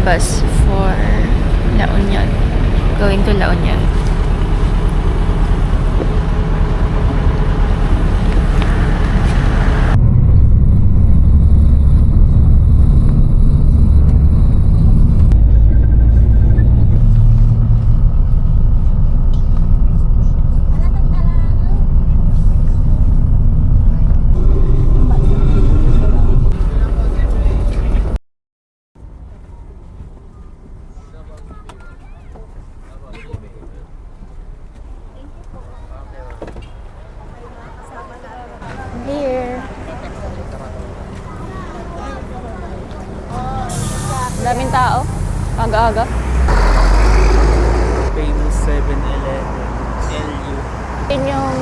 bus for La Union. Going to La Union. Here. Daming tao. Aga-aga. Famous 7-Eleven, LU. Yun yung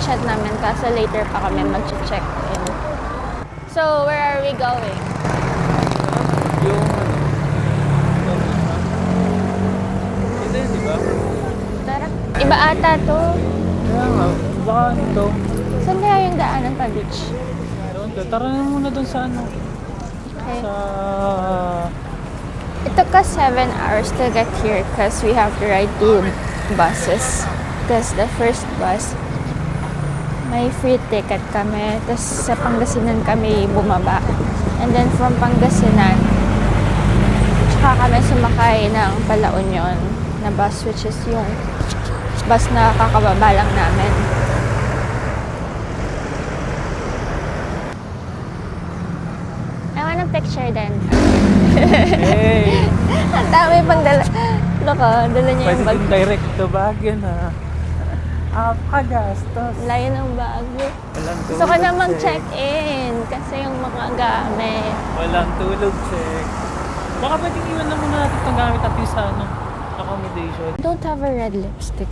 chat namin kasi later pa kami mag-check in. So, where are we going? Yung hindi, di ba? Tara. Iba ata to. Kaya nga, baka ito. Saan kaya yung daanan pa beach? Doon ka. Tara na muna doon sa ano. Okay. Sa... It took us 7 hours to get here because we have to ride 2 buses. Because the first bus, may free ticket kami. Tapos sa Pangasinan kami bumaba. And then from Pangasinan, tsaka kami sumakay ng Pala Union na bus, which is yung bus na kakababa lang namin. I want a picture then. Hey! Ang dami pang dala. Loko, dala niya Pwede yung bag. din direct to Baguio na. Kagastos. Layo ng Baguio. Walang tulog Gusto ko na mag-check-in kasi yung mga gamit. Walang tulog check. Baka pwedeng iwan na muna natin itong gamit at sa ano, accommodation. I don't have a red lipstick.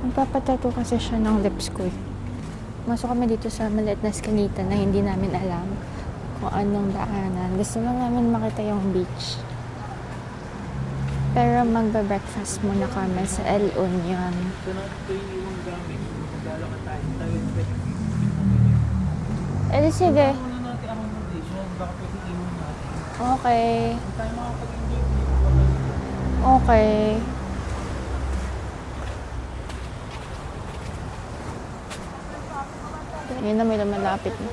Magpapatato kasi siya ng lips ko eh. Masok kami dito sa maliit na eskinita na hindi namin alam kung anong daanan. Gusto lang namin makita yung beach. Pero magbe-breakfast muna kami sa El Union. Ito na ito yung gamit. Magdalaman tayo. Eh di sige. Muna natin accommodation. Baka pwedeng iwan natin. Okay. Hindi tayo makapag-enjoy. Okay. Ayun na, may lumalapit na.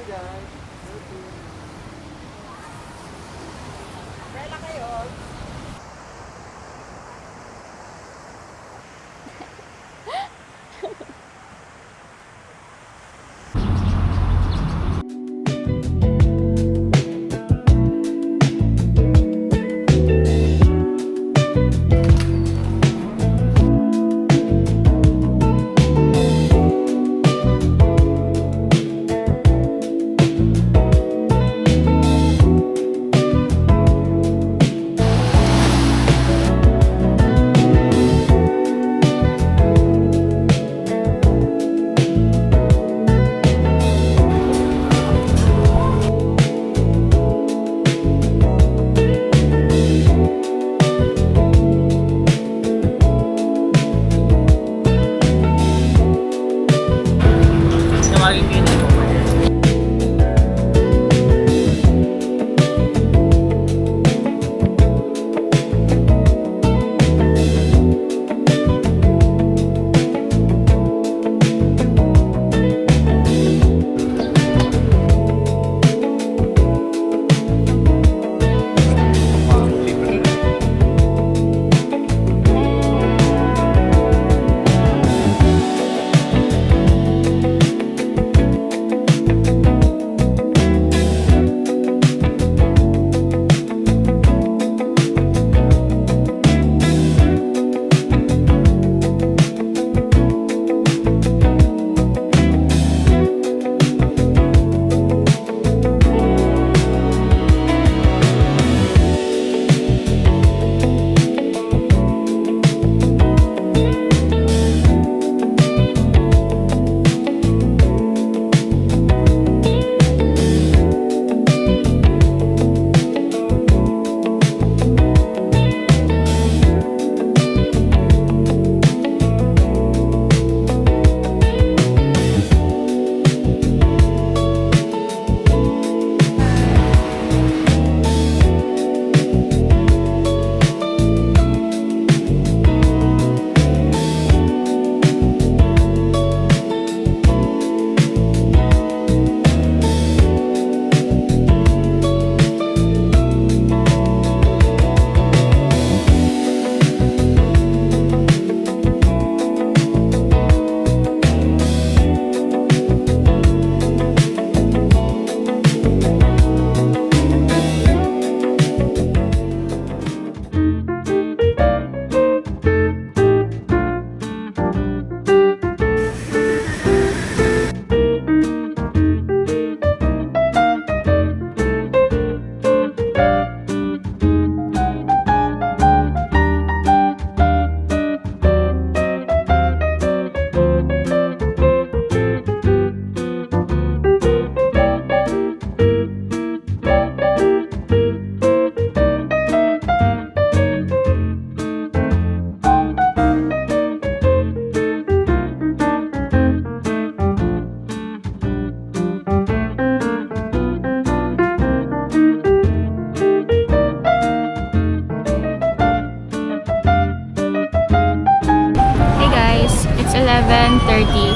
11:30.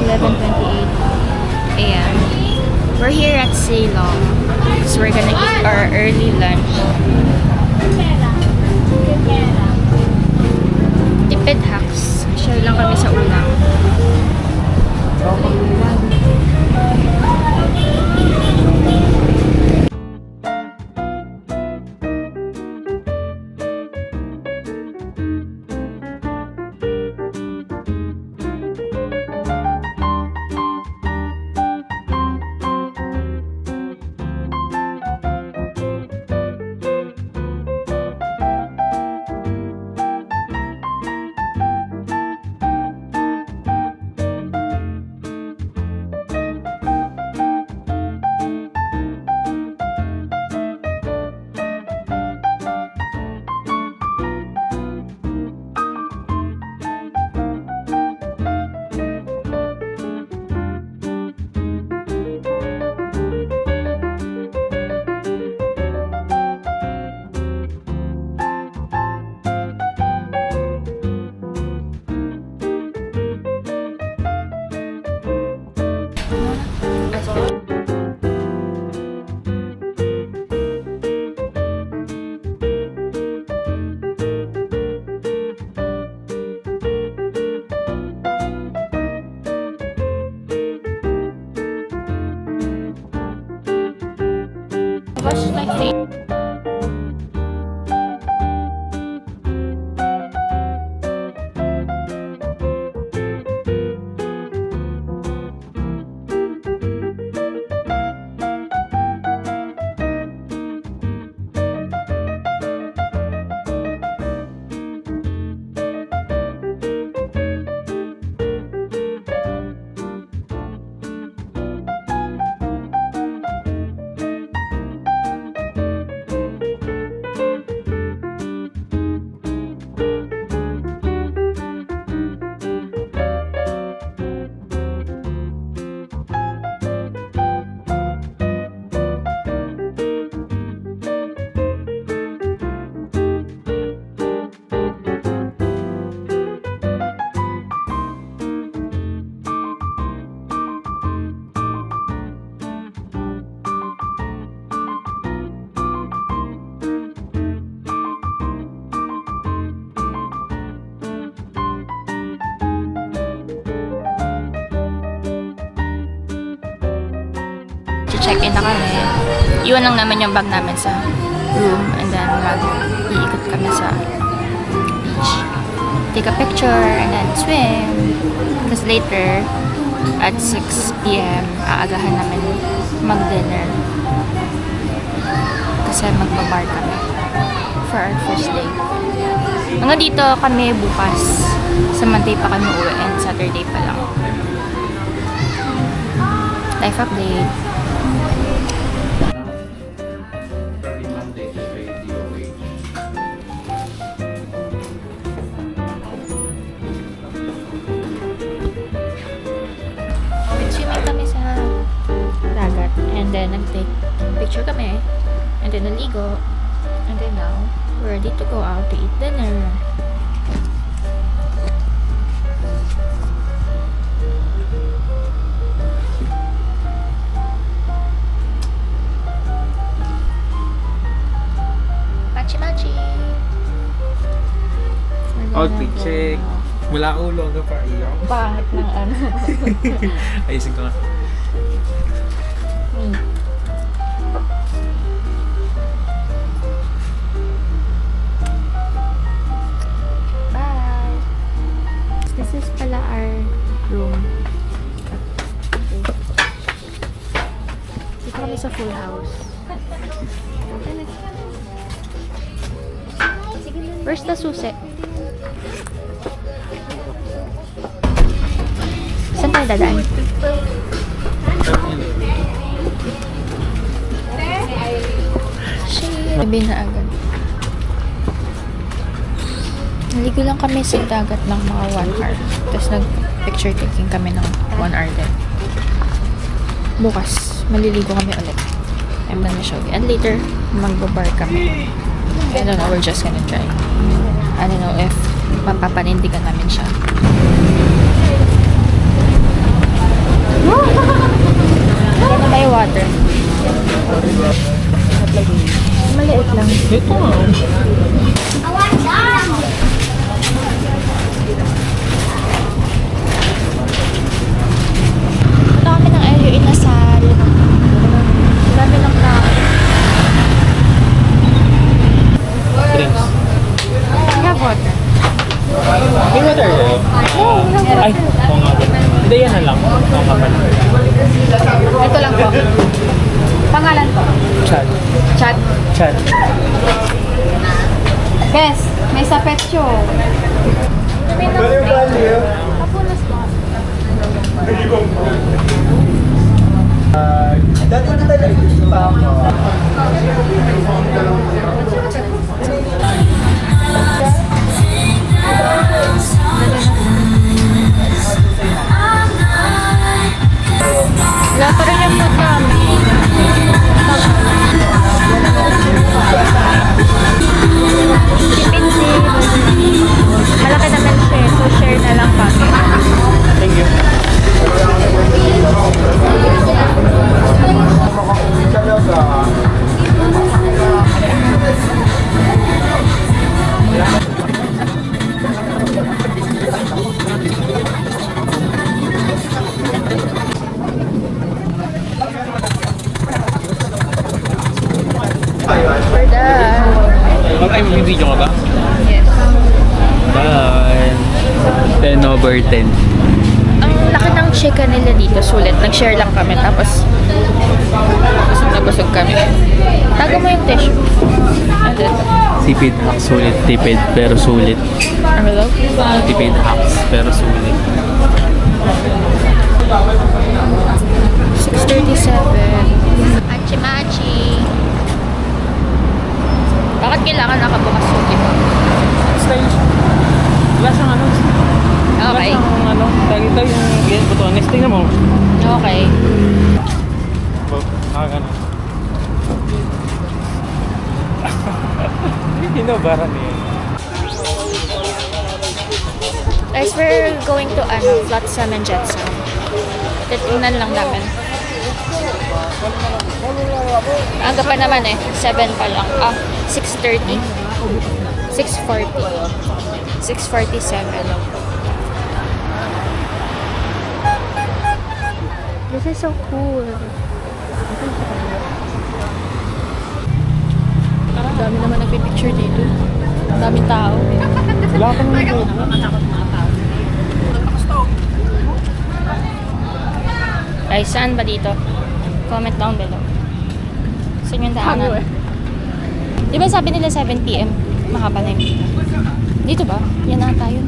11:28 a.m. We're here at Ceylon. So we're gonna eat our early lunch. Tipid hacks. Share lang kami sa ulam. Wash my face. Check-in na kami. Iwan lang naman yung bag namin sa room and then mag-iikot kami sa beach. Take a picture and then swim. Because later, at 6 p.m., aagahan namin mag-dinner. Kasi magbabar kami for our first day. Hanggang dito kami bukas. Sa Monday pa kami uwi and Saturday pa lang. Life update. Swimming kami sa dagat and then nag-take picture kami and then naligo and then now we're ready to go out to eat dinner. Machi-machi! Outfit check. Mula ulo hanggang pa iyo. Pangit ng ano. Ayusin ko nga. Bye! This is pala our room. Dito kami sa full house. Where's the susi? Saan tayo dadaan? Gabi na agad. Naligo lang kami sa dagat ng mga 1 hour. Tapos nag-picture taking kami ng 1 hour din. Bukas, maliligo kami ulit. I'm gonna show you. And later, magbabar kami. I don't know, we're just gonna try. I don't know if mapapanindigan namin siya. Ito nga. Punta kami ng LU Inasal. Ang dami ng tao. Drinks. We have water. May water kayo? Oh, we have Ay, water. oo nga ba. Hindi, yan na lang. Oo nga pala. Ito lang po. Pangalan po? Chad. Chat. Chad. Bes, may sapetyo. Kapunas po. Dati na talaga pa ako. Lato rin yung food namin. Tipid din. Malaki naman siya, so share na lang kami. Thank you. We're done. Ay, mag-video ka ba? Yes. Done. 10 over 10. Ang laki ng chicken nila dito, sulit. Nag-share lang kami, tapos busog na busog kami. Tago mo yung tissue. Ano dito? Tipid hacks, sulit. Tipid, pero sulit. Ano daw? Tipid hacks, pero sulit. 6:37. Machi-machi. Bakit kailangan nakabukas yung iba? Style siya. Wala siyang ano. Wala Okay. siyang ano. Tagi tayo yung ganyan butones. Tingnan mo. Okay. Nakagano. Hinobaran niya. Guys, we're going to Flotsam and Jetsam. Titingnan lang namin. Aga pa naman eh. 7 pa lang. 6:30. 6:40. 6:47. This is so cool. Ang dami naman nagpipicture dito. Ang daming tao. Wala ka naman ito. Guys, saan ba dito? Comment down below. Saan yung daanan? Di ba sabi nila 7 PM? Mahaba na yung pila. Dito ba? Yan ata yun.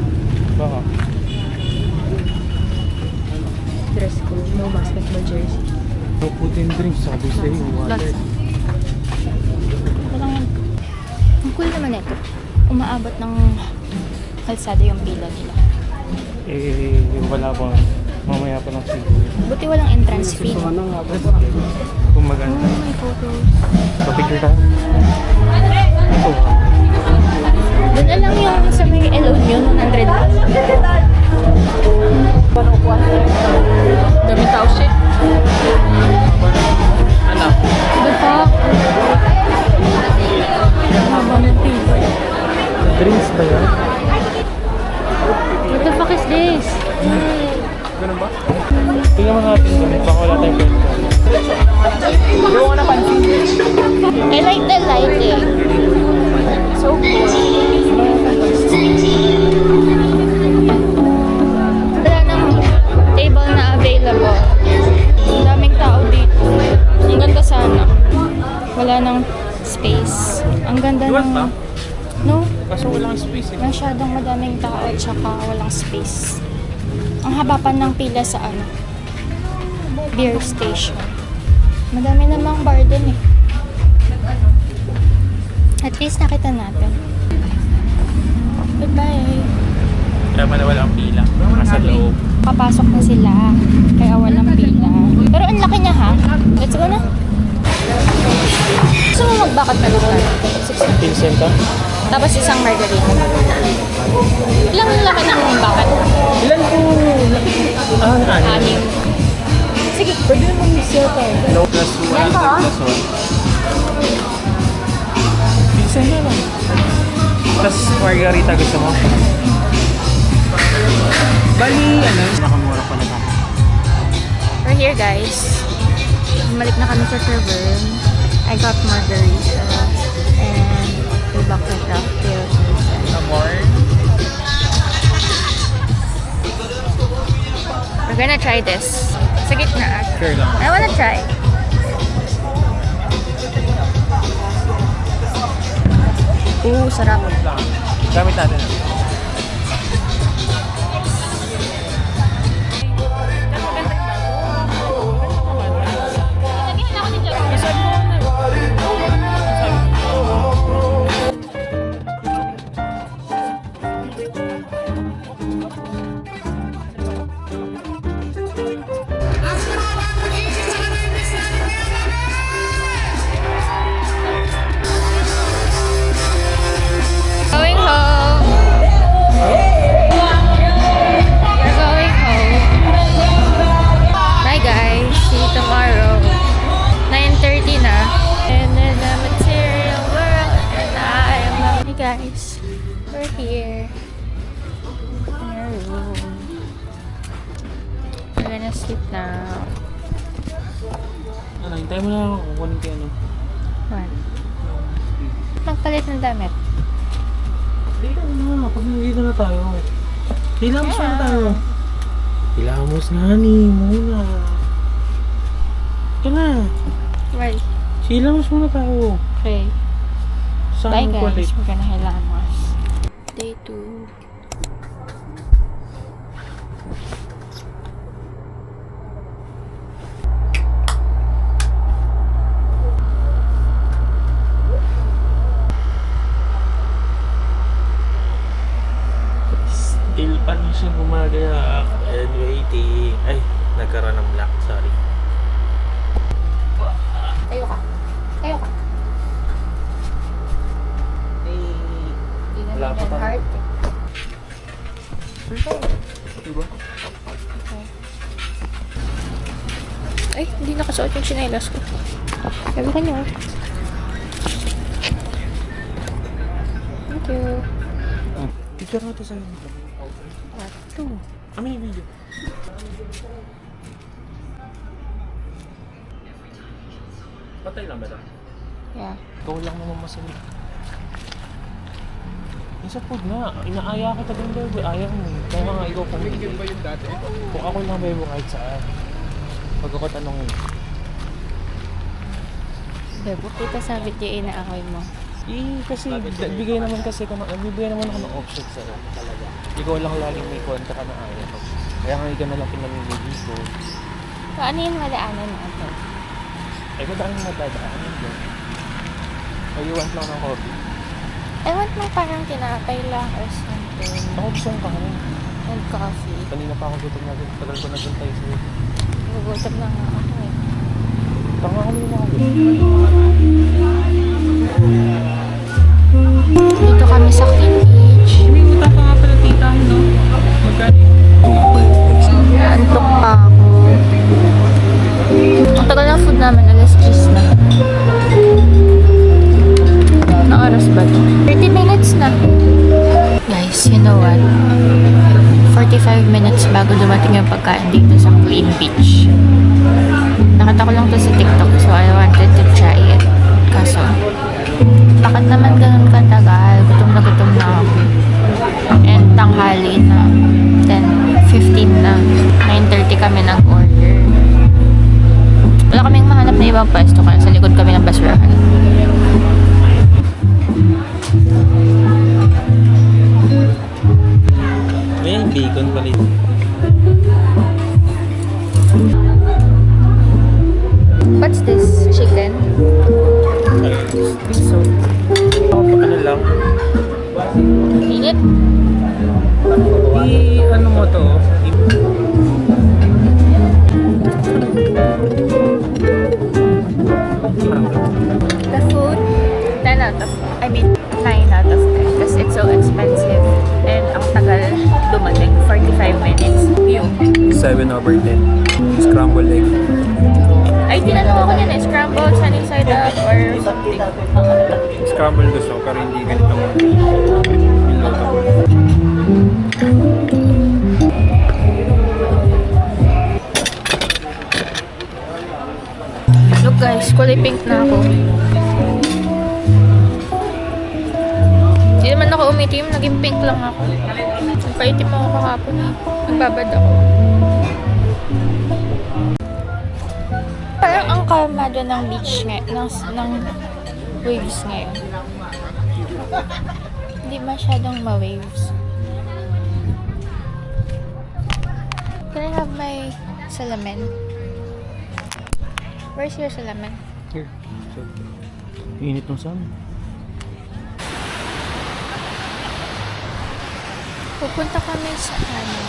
Baka. Dress code, no basketball jersey. No food and drinks. Sabi sa'yo. Lots. Ito lang yan. Ang cool naman ito. Umaabot ng kalsada yung pila nila. Eh, wala pa. Mamaya pa ng siguro. Buti walang entrance fee. Kung maganda. Oh, may photos. Pa-picture tayo. Ito. Doon na lang yung sa may alone yun, 100 lang. Daming tao siya. Ano? The fuck? Haba ng pila. Drinks ba yan? What the fuck is this? Ganun ba? Tingnan mo natin kung baka wala tayong pwede. Hindi ko napansin. I like the lighting. So cool. Wala nang table na available. Ang daming tao dito. Ang ganda sana. Wala nang space. Ang ganda Iwas ng... ba? No? Kaso walang space eh. Masyadong madaming tao at saka walang space. Ang haba pa ng pila sa beer station. Madami namang bar dun eh. At least nakita natin. Goodbye. Kaya pala walang pila. Nasa loob. Papasok na sila. Kaya walang pila. Pero ang laki niya ha. Let's go na. Gusto mo mag-bucket na doon? 16. Vincent ah? Tapos isang margarita. Ilang laki ng bucket? Ilan po? Ano? Anim. Sige. Pwede naman siya tayo. No plus 1 Yan pa, ah. plus 1. Vincent. margarita gusto mo? Bali, ano? Nakamura pala ka. We're here, guys. Bumalik na kami sa Tavern. I got margarita and a bucket of pills. More? We're gonna try this. Sa gitna. Sure lang. I wanna try. Ooh, sarap. Gamit natin. Going home. We're going home. Bye guys. See you tomorrow. 9:30 na. And in the material world, and I am. Hey guys. We're here. In our room. We're gonna sleep now. Ano, hintayin mo na ako kung kunin kayo, ano. What? Magpalit ng damit. Dito na, pag nandito na tayo. Hilamos na tayo. Hilamos nga ni muna. Ito na. Right. Hilamos muna tayo. Okay. Saan Bye mo guys. balik? We're gonna hilamos. Day 2. Still pa rin siya gumagayak and waiting. Ay, nagkaroon ng black, sorry. Tayo ka. Tayo ka. Hindi na Wala pa yung pa. heart. Diba? Ay, hindi nakasuot yung chinelas ko. Sabi ka niyo. Thank you. Picture natin sa'yo. Ito. Amin yung video. Patay lang ba ito? Yeah. Ikaw lang naman masalit. Isa food na, inaaya kita din bebe, ayaw mo. Kaya nga ikaw kung kung ako lang bebe kahit saan. Pag ako tanongin. Bebo, kita sabi di inaakoy mo. Kasi bigay naman kasi bibigay naman ako ng option sa'yo talaga. Ikaw lang laging may kwenta ka na ayaw. Kaya nga ikaw na lang pinamimili ko. So, ano yung madaanan natin? Ay, madaming madadaanan doon. O you want lang ng coffee? I want mo parang tinapay lang or something. Ako gusto kong kanin. And coffee. Kanina pa ako gutom na tagal ko naguntay sa'yo. Gugutom lang ako eh. Tanga kami na ako. Dito kami sa Queen Beach. May utang pa nga pala tita, no? Magkano? Antok pa ako. Ang tagal ng food namin, alas 10 na. Anong oras ba ito? 30 minutes na. Guys, you know what? 45 minutes bago dumating yung pagkain dito sa Queen Beach. Nakita ko lang to sa TikTok, so I wanted to try it. Kaso, bakit naman ganun katagal? Gutom na ako. And tanghali na. 10:15 na. 9:30 kami nag-order. Wala kaming mahanap na ibang pwesto kaya sa likod kami ng basurahan. May bacon pala ito. What's this? Chicken? So, ano lang? Init? Ano mo to? The food, 10 out of, 9 out of 10 because it's so expensive and ang tagal dumating, 45 minutes. Yung 7/10. Scrambled egg. ay, tinanong ako niyan eh, scrambled, sunny side up or something. Scrambled gusto ko pero hindi ganito yung Look guys, kulay pink na ako. Hindi naman ako umitim, naging pink lang ako. Nagpaitim ako kahapon eh. Nagbabad ako. Parang ang kalmado ng beach ngayon, ng waves ngayon. Hindi masyadong ma-waves. Can I have my salamin? Where's your salamin? Here. Init ng sun. Pupunta kami sa ano,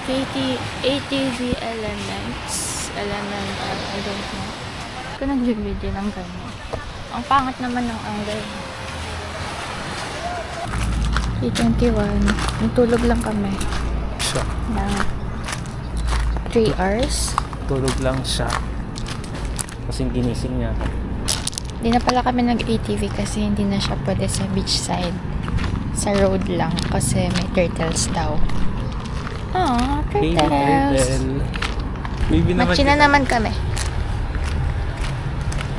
ATV Elemental, I don't know. Ko nag-video ng ganyan. Ang pangat naman ng angle. 3:21. Nagtulog lang kami. Siya. Ng 3 hours. Tulog lang siya. Kasing ginising niya. Hindi na pala kami nag-ATV kasi hindi na siya pwede sa beachside. Sa road lang kasi may turtles daw. Aww, Baby turtles. turtle. Baby naman. Matchina naman kami.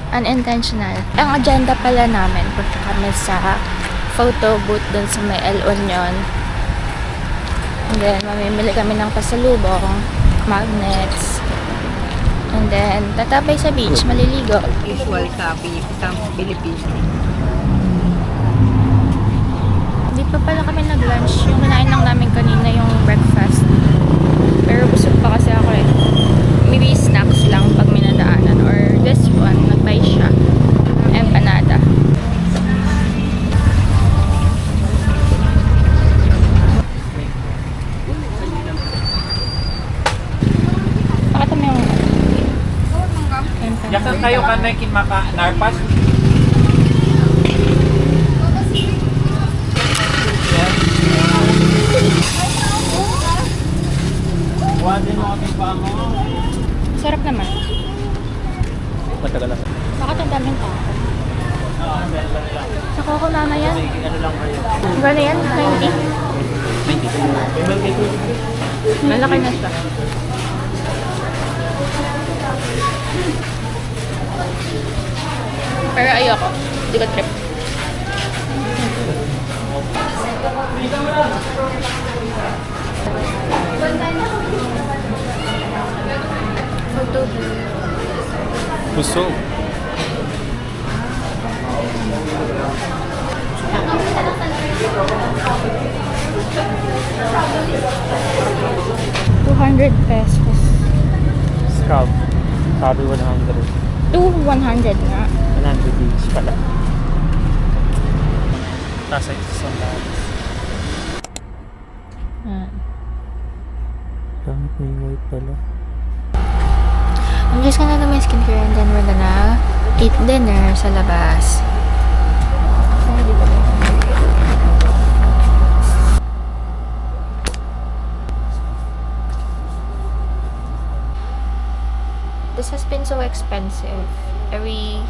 Unintentional. Ang agenda pala namin, punta kami sa photo booth dun sa may El Union. And then, mamimili kami ng pasalubong, magnets. And then, tatabay sa beach, maliligo. Usual sa Pilipinas. Hindi pa pala kami nag-lunch. Yung kinain lang namin kanina yung breakfast. Pero busog pa kasi ako eh. Maybe snacks lang pag may nadaanan. Or this one, nag-buy siya. Empanada. Pakita mo yung empanada. Yakan kayo kanay maka narpas. Wadin mo kami pa mo. Sarap naman. Matagal lang. Bakit ang daming tao? Sa Coco Mama yan? Ano lang kayo? Gano'n yan? 90? 90. Malaki na siya. Pero ayoko. Hindi ko trip. Photo booth. Busog. ₱200. Scrub. Sabi 100. 100 nga. 100 each pala. Nasa isang dollars. Gamit may white pala. I'm just gonna do my skincare and then we're gonna eat dinner sa labas. This has been so expensive. Every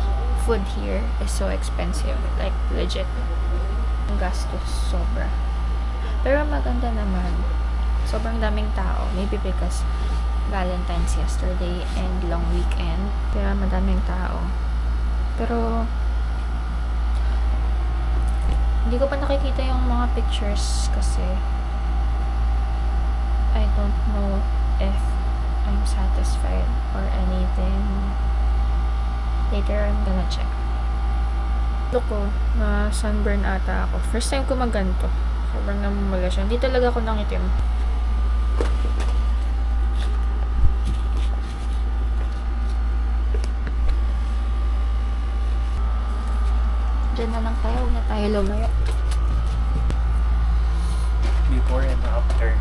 food here is so expensive. Like, legit. Ang gastos, sobra. Pero maganda naman. Sobrang daming tao. Maybe because Valentine's yesterday and long weekend. Kaya madaming tao. Pero, hindi ko pa nakikita yung mga pictures kasi I don't know if I'm satisfied or anything. Later, I'm gonna check. Look ko, na sunburn ata ako. First time ko magganto. Sobrang namumula siya. Hindi talaga ako nangitim. Diyan na lang tayo. Huwag na tayo lumayo. Before and after.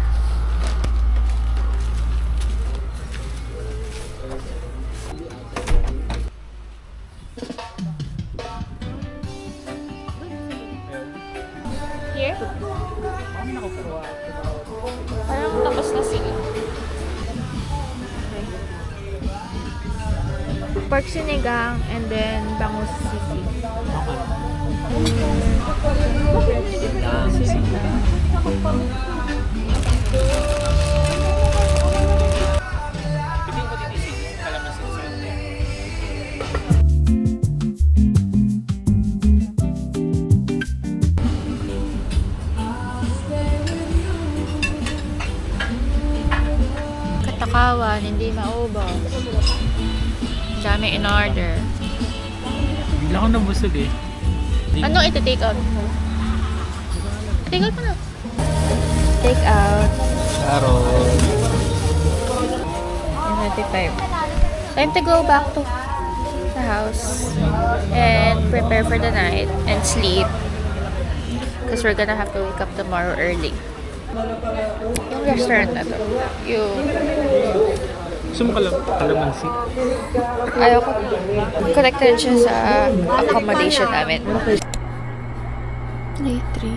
Here? Parang tapos na sila. Pork sinigang and then bangus sisig. Hindi ko titisin. Kalamansin sa Katakawan, hindi maubos. Dami in order. Bigla ko nabusog eh. Anong iti-take out mo? Take out mo na. Take out. Sharon. 95. Time to go back to the house and prepare for the night and sleep. Because we're gonna have to wake up tomorrow early. Yung restaurant na to. Yung... Gusto mo kalamansi? Ayaw ko. Connected siya sa accommodation namin. Day 3.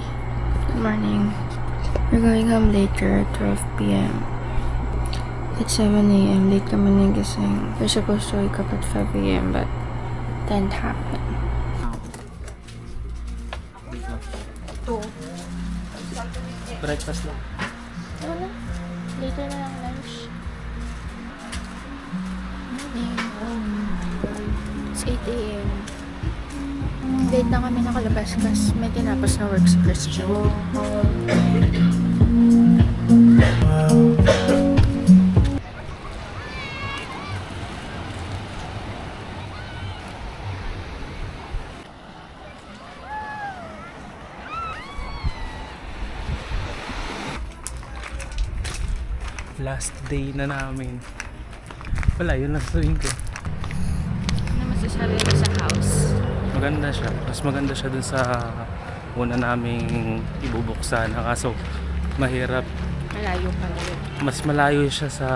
Good morning. We're going home later at 12 p.m. It's 7 a.m. Late kami nagising. We're supposed to wake up at 5 a.m. but didn't happen. Breakfast lang. Ano na? Later na lang lunch. It's 8 a.m. Late na kami nakalabas kasi may tinapos na work si Christian. Last day na namin. Wala, yun lang sabihin ko. Ano masasabi mo sa house? Maganda siya. Mas maganda siya dun sa una naming ibubuksan. Kaso mahirap. Malayo pala yun. Mas malayo siya sa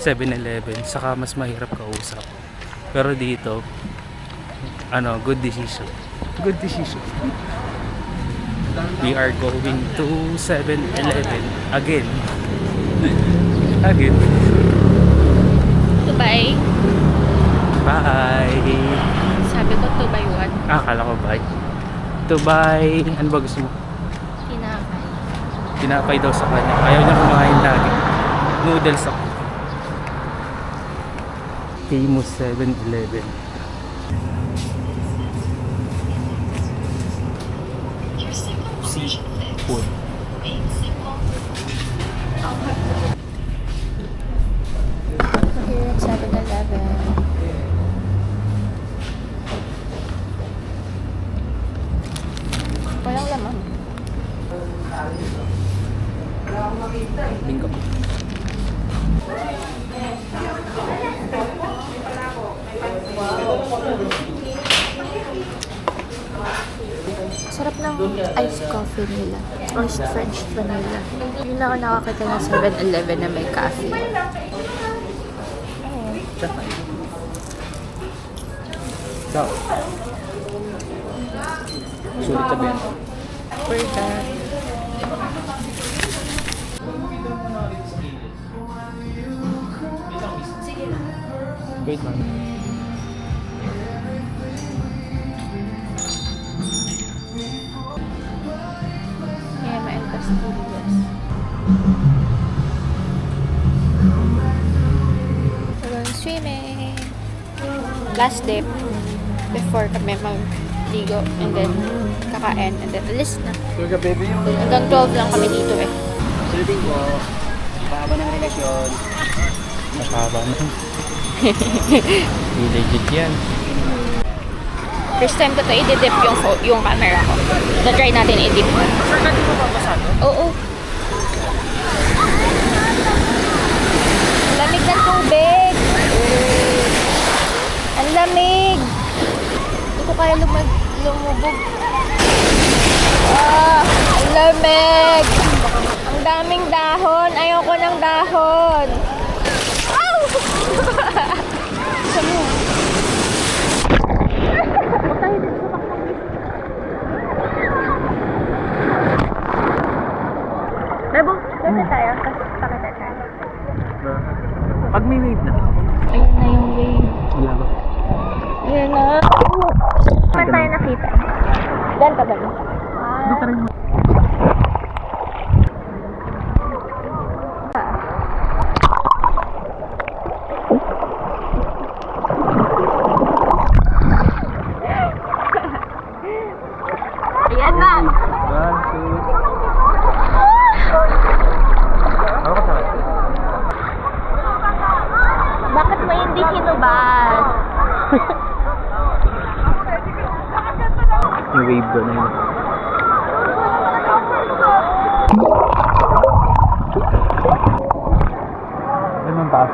7-Eleven. Saka mas mahirap kausap. Pero dito, good decision. Good decision. We are going to 7-Eleven again. Again. Dubai. Bye! Sabi ko to buy what? Akala ko bye. To buy, ano ba gusto mo? Tinapay. Tinapay daw sa kanya. Ayaw niya kumain lagi. Noodles ako. Famous 7-Eleven. Seafood. Here at 7-Eleven. Walang laman. Bingo. Sarap ng iced coffee nila. Iced French vanilla. Yun lang ako nakakita ng 7-Eleven na may coffee. Ciao. Sulit ka ba yan? For that. Wait lang. Yeah, may pastillas. We're going swimming. Last dip before kami mag-ligo and then kakain and then alis na. Hanggang 12 lang kami dito eh. Silbing ko, mahaba ng relasyon. Masaba na. Hindi legit yan. First time ko to i-dip yung camera ko. Na-try natin i-dip. Sure ka di mo babasa to? Oo. Ang lamig ng tubig. Ang lamig. Hindi ko kaya lumubog. Ang lamig. Ang daming dahon. Ayoko ng dahon. Ow! Sabi. Bebo, dito tayo. Tapos pakita tayo. Pag may wave na. Ayan na yung wave. Wala ba? Ayan na. Saan tayo nakita? Dan ka ba? Ayan na! One, two. Ako ka saan? Bakit mo hindi hinubad? Yung wave doon na yun. Ganun taas.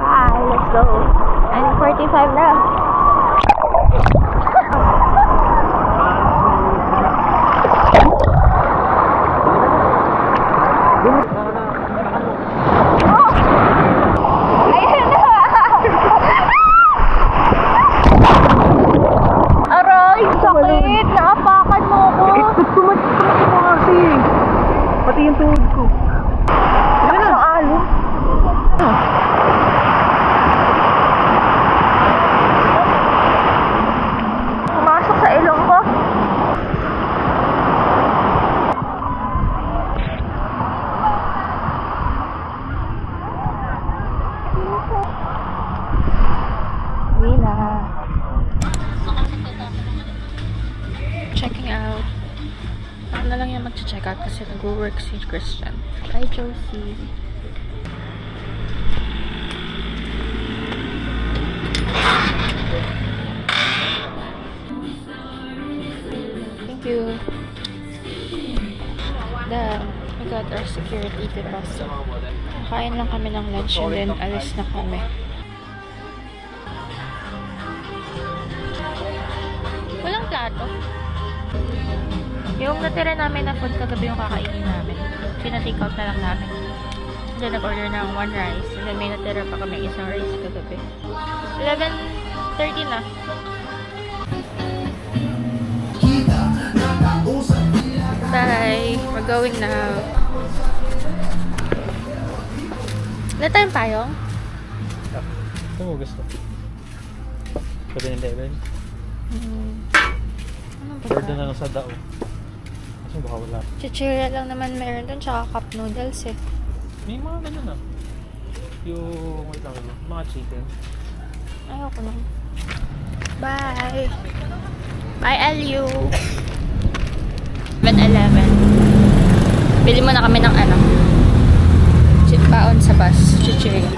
Bye, let's go. 9:45 na. Ayun na! Aray, sakit! Naapakan mo ko! Tumat mo kasi. Pati yung tuhod ko. Ano na? Alon? Pumasok sa ilong ko. Wala. Checking out. Ako na lang yung mag-check out kasi nag-work si Christian. Bye, Josie. Thank you. Then, we got our security deposit. Kain lang kami ng lunch and then alis na kami. Walang plato. Yung natira namin na food kagabi yung kakainin namin. Pina-take out na lang namin. Then nag-order ng 1 rice. And then may natira pa kami isang rice kagabi. 11:30 na. Bye! We're going now. Ilan tayong payong? Ito mo gusto. 7-Eleven. Ano ba? Order na lang sa dao. Kasi baka wala. Chichirya lang naman meron dun, tsaka cup noodles eh. May mga ganyan ah. Yung, wait lang, mga chicken. Ayoko na. Bye! Bye, LU! 7-Eleven. Bili mo na kami ng ano? Baon sa bus. Chichirya.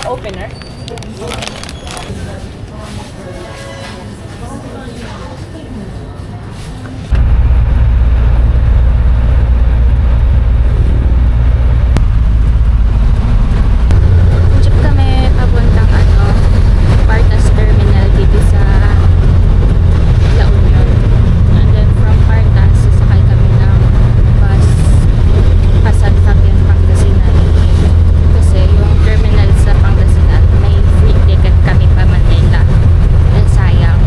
Opener? Jeep kami papuntang Partas Terminal dito sa La Union. And then from Partas, sasakay kami ng bus Pasad Fabian, Pangasinan. Kasi yung terminal sa Pangasinan, may free ticket kami pa Manila. And sayang,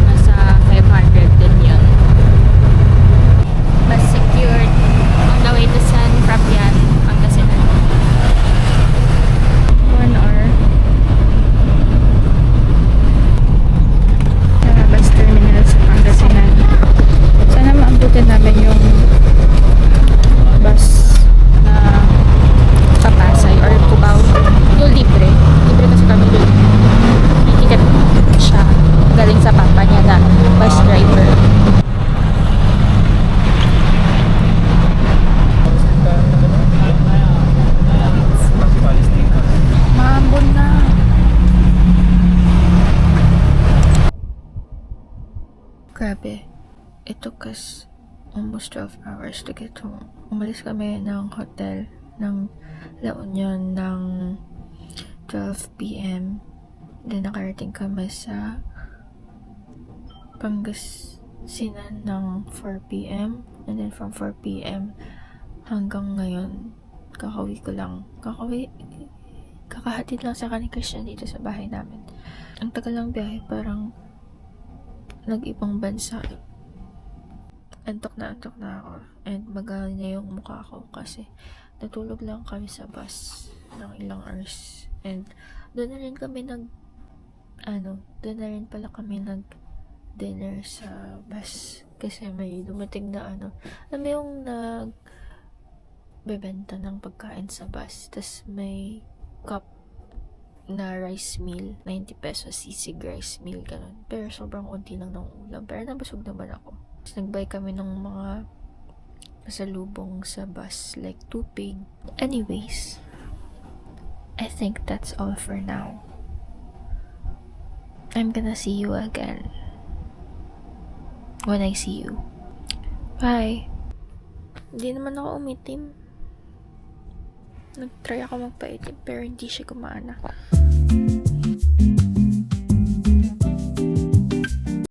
nasa 500 din yun. Bus secured on the way to San Fabian, Pangasinan. 1 hour. Bus terminal sa Pangasinan. Sana maabutin namin yung bus na Papasay or Cubao. Yung libre. Libre kasi kami doon. May ticket siya galing sa papa niya na bus driver. Maambon na. Grabe. It took us almost 12 hours to get home. Umalis kami ng hotel ng La Union ng 12 p.m. Then nakarating kami sa Pangasinan ng 4 p.m. And then from 4 p.m. hanggang ngayon, kakauwi ko lang. Kakahatid lang sa ni Christian dito sa bahay namin. Ang tagal ng biyahe, parang nag-ibang bansa. Antok na ako. And magaan niya yung mukha ko kasi natulog lang kami sa bus ng ilang hours. And doon na rin pala kami nag-dinner sa bus. Kasi may dumating na alam mo yung bebenta ng pagkain sa bus. Tapos may cup na rice meal, 90 pesos, sisig rice meal, ganun. Pero sobrang unti lang ng ulam. Pero nabusog naman ako. Tapos nag-buy kami ng mga pasalubong sa bus, like tupig. Anyways, I think that's all for now. I'm gonna see you again when I see you. Bye! Hindi naman ako umitim. Nag-try ako magpaitim pero hindi siya gumana.